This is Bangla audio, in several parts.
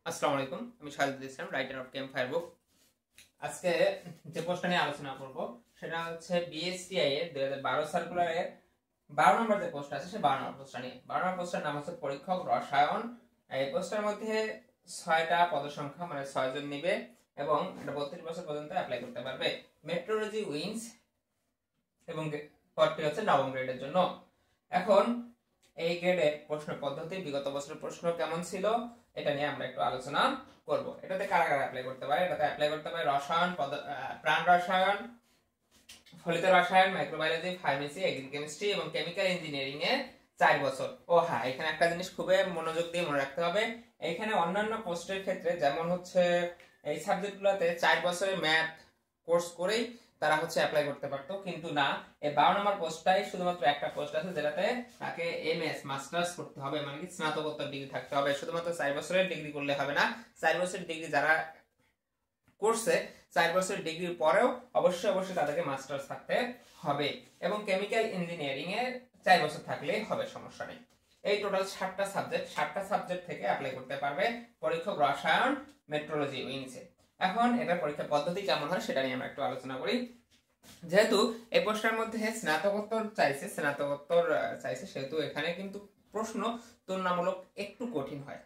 আসসালামু আলাইকুম, আমি শাহিদুল ইসলাম, রাইটার অফ ক্যাম্প ফায়ার বুক। আজকে যে পোস্টটা নিয়ে আলোচনা করব সেটা হচ্ছে বিএসটিআই এর 2012 সার্কুলারের 12 নম্বর যে পোস্ট আছে সেই 12 নম্বর পোস্টটা নিয়ে। 12 নম্বর পোস্টের নাম হচ্ছে পরীক্ষক রসায়ন। এই পোস্টের মধ্যে 6টা পদসংখ্যা, মানে 6 জন নিবে এবং 32 বছর পর্যন্ত অ্যাপ্লাই করতে পারবে। মেট্রোলজি উইংস এবং পদটি হচ্ছে নবম গ্রেডের জন্য। এখন এই গ্রেডের প্রশ্ন পদ্ধতি, বিগত বছরের প্রশ্ন কেমন ছিল, এটা নিয়ে আমরা একটু আলোচনা করব। এটাতে কারা কারা অ্যাপ্লাই করতে পারে? এটাতে অ্যাপ্লাই করতে পারে রসায়ন, প্রাণ রসায়ন, ফলিত রসায়ন, মাইক্রোবায়োলজি, ফার্মেসি, এগ্রিকেমিস্ট্রি এবং কেমিক্যাল ইঞ্জিনিয়ারিং এ 4 বছর। ও হ্যাঁ, এখানে একটা জিনিস খুবই মনোযোগ দিয়ে মনে রাখতে হবে। এইখানে অন্যান্য পোস্টের ক্ষেত্রে যেমন হচ্ছে এই সাবজেক্টগুলোতে 4 বছরের ম্যাথ কোর্স করেই তারা হচ্ছে অ্যাপ্লাই করতে পারতো, কিন্তু না, এই 12 নম্বর পোস্টটাই শুধুমাত্র একটা পোস্ট আছে যেটাতে তাকে এমএস মাস্টার্স করতে হবে, মানে কি স্নাতকোত্তর ডিগ্রি থাকতে হবে। শুধুমাত্র 4 বছরের ডিগ্রি করলে হবে না। 4 বছরের ডিগ্রি যারা করছে, 4 বছরের ডিগ্রির পরেও অবশ্যই তাদেরকে মাস্টার্স থাকতে হবে এবং কেমিক্যাল ইঞ্জিনিয়ারিং এ 4 বছর থাকলেই হবে, সমস্যা নেই। এই টোটাল 7টা সাবজেক্ট থেকে অ্যাপ্লাই করতে পারবে পরীক্ষক রসায়ন মেট্রোলজি উইংসে। এখন এটার পরীক্ষা পদ্ধতি কেমন হয় সেটা নিয়ে আমরা একটু আলোচনা করি। যেহেতু এই প্রশ্নের মধ্যে স্নাতকোত্তর চাইছে সেহেতু এখানে কিন্তু প্রশ্ন তুলনামূলক একটু কঠিন হয়।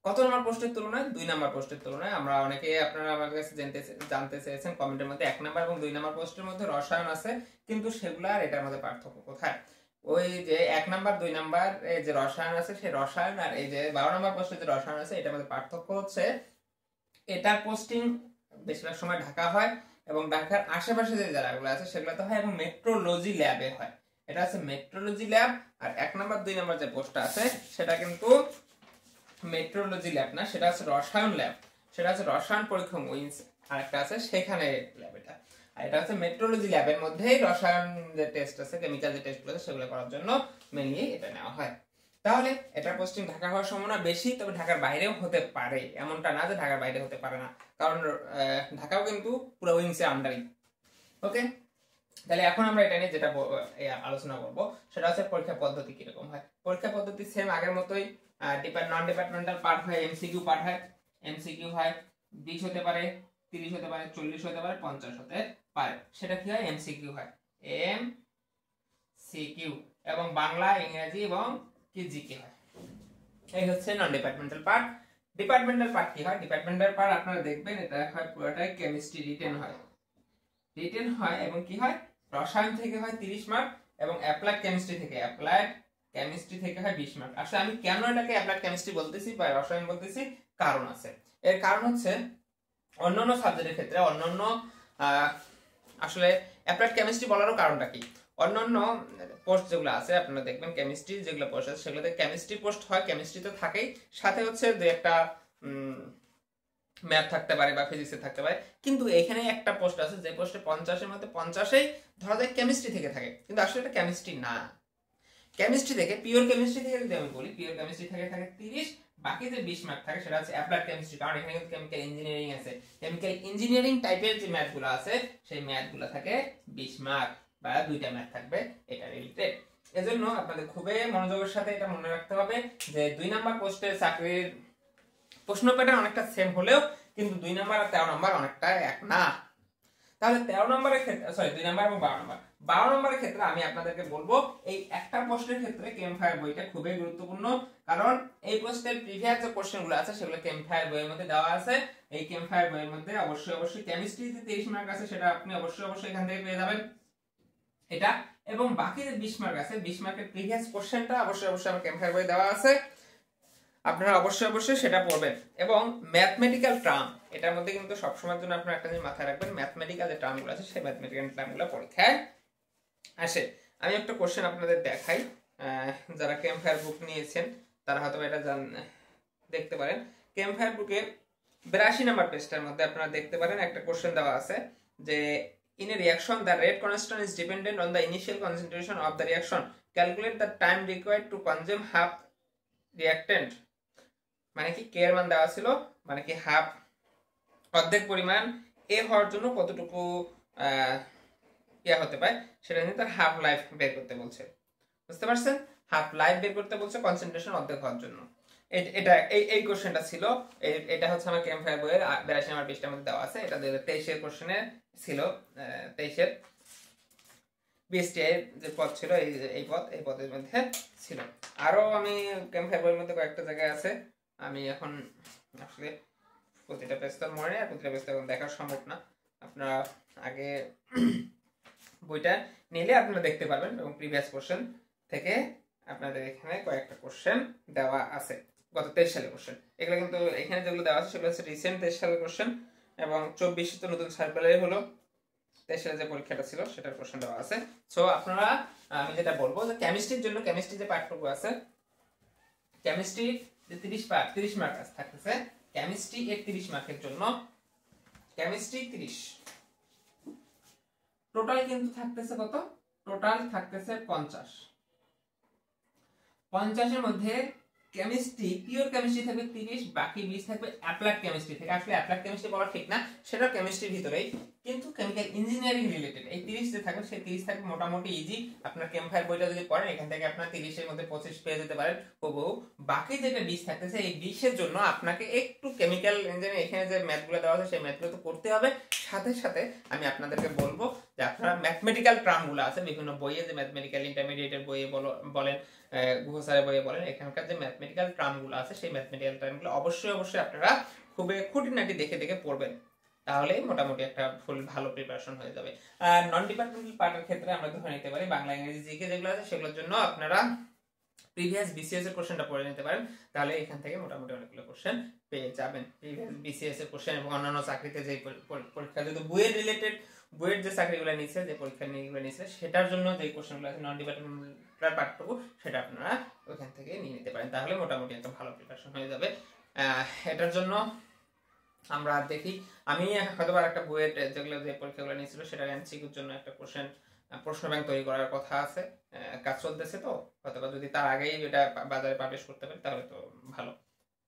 কত নম্বর পোস্টের তুলনায়? 2 নম্বর পোস্টের তুলনায়। আমরা অনেকে আপনারা আমার কাছে জানতে চেয়েছেন কমেন্টের মধ্যে 1 নম্বর এবং 2 নম্বর পোস্টের মধ্যে রসায়ন আছে, কিন্তু সেগুলো আর এটার মধ্যে পার্থক্য কোথায়? ওই যে 1 নম্বর 2 নম্বর যে রসায়ন আছে সেই রসায়ন আর এই যে 12 নম্বর পোস্টে যে রসায়ন আছে এটার মধ্যে পার্থক্য হচ্ছে এটার পোস্টিং বেশিরভাগ সময় ঢাকা হয় এবং ঢাকার আশেপাশে যে জায়গাগুলো আছে সেগুলোতে হয় এবং মেট্রোলজি ল্যাবে হয়। এটা আছে মেট্রোলজি ল্যাব। আর 1 নম্বর 2 নম্বর যে পোস্টটা আছে সেটা কিন্তু মেট্রোলজি ল্যাব না, সেটা হচ্ছে রসায়ন ল্যাব। সেটা হচ্ছে রসায়ন পরীক্ষক উইংস আর একটা আছে সেখানে ল্যাব এটা। আর এটা হচ্ছে মেট্রোলজি ল্যাবের মধ্যেই রসায়ন যে টেস্ট আছে, কেমিক্যাল যে টেস্টগুলো আছে সেগুলো করার জন্য মেইনলি এটা নেওয়া হয়। তাহলে এটার পোস্টিং ঢাকা হওয়ার সম্ভাবনা বেশি, তবে ঢাকার বাইরেও হতে পারে, এমনটা না যে ঢাকার বাইরে হতে পারে না, কারণ ঢাকাও কিন্তু পুরো উইংসের আন্ডারই। ওকে, তাহলে এখন আমরা এটা নিয়ে যেটা আলোচনা করব সেটা হচ্ছে পরীক্ষা পদ্ধতি কিরকম হয়। পরীক্ষা পদ্ধতি সেম আগের মতোই। নন ডিপার্টমেন্টাল পার্ট হয়, এমসিকিউ পার্ট হয়। এমসিকিউ হয় 20 হতে পারে, 30 হতে পারে, 40 হতে পারে, 50 হতে পারে। সেটা কি হয়? এমসিকিউ হয়, এমসিকিউ, এবং বাংলা, ইংরেজি এবং কি জিকে হয়। এই হচ্ছে নন ডিপার্টমেন্টাল পার্ট। ডিপার্টমেন্টাল পার্ট কি হয়? ডিপার্টমেন্টাল পার্ট আপনারা দেখবেন এটা হয় পুরোটাই কেমিস্ট্রি রিটেন হয় এবং কি হয়, রসায়ন থেকে হয় 30 মার্ক এবং অ্যাপ্লাইড কেমিস্ট্রি থেকে হয় 20 মার্ক। আসলে আমি কেন এটাকে অ্যাপ্লাইড কেমিস্ট্রি বলতেছি বা রসায়ন বলতেছি, কারণ আছে। এর কারণ হচ্ছে অন্যান্য সাবজেক্টের ক্ষেত্রে আসলে অ্যাপ্লাইড কেমিস্ট্রি বলারও কারণটা কি, অন্যান্য পোস্ট যেগুলো আছে আপনারা দেখবেন কেমিস্ট্রি যেগুলো পোস্ট আছে সেগুলোতে কেমিস্ট্রি পোস্ট হয়, কেমিস্ট্রি তো থাকেই, সাথে হচ্ছে দুই একটা ম্যাথ থাকতে পারে বা ফিজিক্সে থাকতে পারে। কিন্তু এখানে একটা পোস্ট আছে যে পোস্টে 50-এর মধ্যে 50ই ধরা যায় কেমিস্ট্রি থেকে থাকে, কিন্তু আসলে এটা কেমিস্ট্রি না। কেমিস্ট্রি থেকে, পিওর কেমিস্ট্রি থেকে যদি আমি বলি, পিওর কেমিস্ট্রি থেকে থাকে 30, বাকি যে 20 মার্ক থাকে সেটা হচ্ছে অ্যাপ্লাইড কেমিস্ট্রি, কারণ এখানে কিন্তু কেমিক্যাল ইঞ্জিনিয়ারিং আছে। কেমিক্যাল ইঞ্জিনিয়ারিং টাইপের যে ম্যাথগুলো আছে সেই ম্যাথগুলো থাকে 20 মার্ক, বা 2টা ম্যাথ থাকবে এটা রিলেটেড। এজন্য আপনাদের খুবই মনোযোগের সাথে এটা মনে রাখতে হবে যে 2 নাম্বার পোস্টের চাকরির প্রশ্ন প্যাটার্ন অনেকটা সেম হলেও কিন্তু 2 নাম্বার আর 13 নাম্বার অনেকটা এক না। তাহলে 13 নম্বরের ক্ষেত্রে 2 নাম্বার এবং 12 নম্বরের ক্ষেত্রে আমি আপনাদেরকে বলবো এই একটা প্রশ্নের ক্ষেত্রে কেমফায়ার বইটা খুবই গুরুত্বপূর্ণ, কারণ এই প্রশ্নের প্রিভিয়াস যে কোশ্চেনগুলো আছে সেগুলো কেমফায়ার বইয়ের মধ্যে দেওয়া আছে। এই কেমফায়ার বইয়ের মধ্যে অবশ্যই কেমিস্ট্রিতে 30 মার্ক আছে সেটা আপনি অবশ্যই এখান থেকে পেয়ে যাবেন এটা, এবং বাকি যে 20 মার্ক আছে 20 মার্কের প্রিভিয়াস কোশ্চেনটা অবশ্যই আমার কেমফায়ার বইয়ে দেওয়া আছে, আপনারা অবশ্যই সেটা পড়বেন। এবং ম্যাথমেটিক্যাল টার্ম এটার মধ্যে কিন্তু সবসময়ের জন্য আপনারা একটা জিনিস মাথায় রাখবেন, ম্যাথমেটিক্যাল যে টার্মগুলো আছে সেই ম্যাথমেটিক্যাল টার্মগুলো পরীক্ষায় আসে। আমি একটা কোশ্চেন আপনাদের দেখাই, যারা ক্যাম্পফায়ার বুক নিয়েছেন তারা হয়তো এটা দেখতে পারেন। ক্যাম্পফায়ার বুকে 82 নম্বর পেজটার মধ্যে আপনারা দেখতে পারেন একটা কোশ্চেন দেওয়া আছে যে in a reaction the rate constant is dependent on the initial concentration of the reaction, calculate the time required to consume half reactant। মানে কি কে এর মান দেওয়া ছিল, মানে কি হাফ অর্ধেক পরিমাণ এ হওয়ার জন্য কতটুকু হতে পারে সেটা নিয়ে তার হাফ লাইফ বের করতে বলছে। বুঝতে পারছেন? হাফ লাইফ বের করতে বলছে কনসেন্ট্রেশন অর্ধেক হওয়ার জন্য। এটা এই কোশ্চেনটা ছিল। এটা হচ্ছে আমার ক্যাম্প ফায়ার বইয়ের 82 নাম্বার পৃষ্ঠার মধ্যে দেওয়া আছে। এটা 2023 এর কোশ্চেনে ছিল। 23 এর বিএসটিআই যে পদ ছিল, এই পদের মধ্যে ছিল। আরো আমি ক্যাম্প ফায়ার বইয়ের মধ্যে কয়েকটা জায়গায় আছে, আমি এখন আসলে প্রতিটা পেজ তো মনে নেই, আর প্রতিটা পেজ তো দেখা সম্ভব না। আপনারা আগে বইটা নিলে আপনারা দেখতে পারবেন, এবং প্রিভিয়াস কোশ্চেন থেকে আপনাদের এখানে কয়েকটা কোশ্চেন দেওয়া আছে গত 23 সালের কোশ্চেন। এগুলো কিন্তু এখানে যেগুলো দেওয়া আছে সেগুলো হচ্ছে রিসেন্ট 23 সালের কোশ্চেন, এবং 24 তো নতুন সার্কুলারে হলো 23 সালে যে পরীক্ষাটা ছিল সেটার কোশ্চেন দেওয়া আছে। সো আপনারা, আমি যেটা বলবো যে কেমিস্ট্রির জন্য, কেমিস্ট্রি যে পাঠটুকু আছে, কেমিস্ট্রি যে 30 মার্ক থাকতেছে, কেমিস্ট্রি এর 30 মার্কের জন্য কেমিস্ট্রি 30, টোটাল কিন্তু থাকতেছে কত? টোটাল থাকতেছে 50। 50 এর মধ্যে কেমিস্ট্রি, পিওর কেমিস্ট্রি থাকবে 30, বাকি 20 থাকবে অ্যাপ্লাইড কেমিস্ট্রি থেকে। আসলে অ্যাপ্লাইড কেমিস্ট্রি বলা ঠিক না, সেটা কেমিস্ট্রির ভিতরেই, কিন্তু কেমিক্যাল ইঞ্জিনিয়ারিং রিলেটেড। এই 30 যে থাকবে, সেই 30 থাকবে মোটামুটি ইজি। আপনার ক্যাম্প ফায়ার বইটা যদি পড়েন, এখান থেকে আপনার 30 এর মধ্যে 25 পেয়ে যেতে পারেন হুবহু। বাকি যেটা 20 থাকতেছে, এই 20 এর জন্য আপনাকে একটু কেমিক্যাল ইঞ্জিনিয়ারিং, এখানে যে ম্যাথগুলো দেওয়া আছে সেই ম্যাথগুলো তো করতে হবে। সাথে সাথে আমি আপনাদেরকে বলবো যে আপনারা ম্যাথমেটিক্যাল টার্মগুলো আছে বিভিন্ন বইয়ে, যে ম্যাথমেটিক্যাল ইন্টারমিডিয়েটের বইয়ে বলেন, গুহ স্যারের বইয়ে বলেন, এখানকার যে ম্যাথমেটিক্যাল টার্মগুলো আছে সেই ম্যাথমেটিক্যাল টার্মগুলো অবশ্যই আপনারা খুবই খুঁটিনাটি দেখে দেখে পড়বেন, তাহলে মোটামুটি একটা ফুল ভালো প্রিপারেশন হয়ে যাবে। আর নন ডিপার্টমেন্টাল পার্টের ক্ষেত্রে আমরা ধরে নিতে পারি বাংলা, ইংরেজি, জিকে যেগুলো আছে সেগুলোর জন্য আপনারা প্রিভিয়াস বিসিএস এর কোশ্চেনটা পড়ে নিতে পারেন, তাহলে এখান থেকে মোটামুটি অনেকগুলো কোশ্চেন পেয়ে যাবেন। প্রিভিয়াস বিসিএস এর কোশ্চেন এবং অন্যান্য চাকরিতে যে পরীক্ষা, যেহেতু বইয়ের রিলেটেড, বইয়ের যে চাকরিগুলো নিচ্ছে, যে পরীক্ষা নিয়েগুলো নিচ্ছে, সেটার জন্য যে কোশ্চেনগুলো আছে নন ডিপার্টমেন্টাল পার্টটুকু, সেটা আপনারা ওখান থেকে নিয়ে নিতে পারেন, তাহলে মোটামুটি একটা ভালো প্রিপারেশন হয়ে যাবে। এটার জন্য আমরা দেখি, আমি হয়তো একটা বইয়ের যেগুলো, যে পরীক্ষাগুলো নিয়েছিল, সেটা এমসিকিউর জন্য একটা প্রশ্ন ব্যাংক তৈরি করার কথা আছে, কাজ চলতেছে। তো হয়তো যদি তার আগেই এটা বাজারে পাবলিশ করতে পারি তাহলে তো ভালো।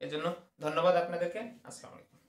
এজন্য ধন্যবাদ আপনাদেরকে। আসসালামু আলাইকুম।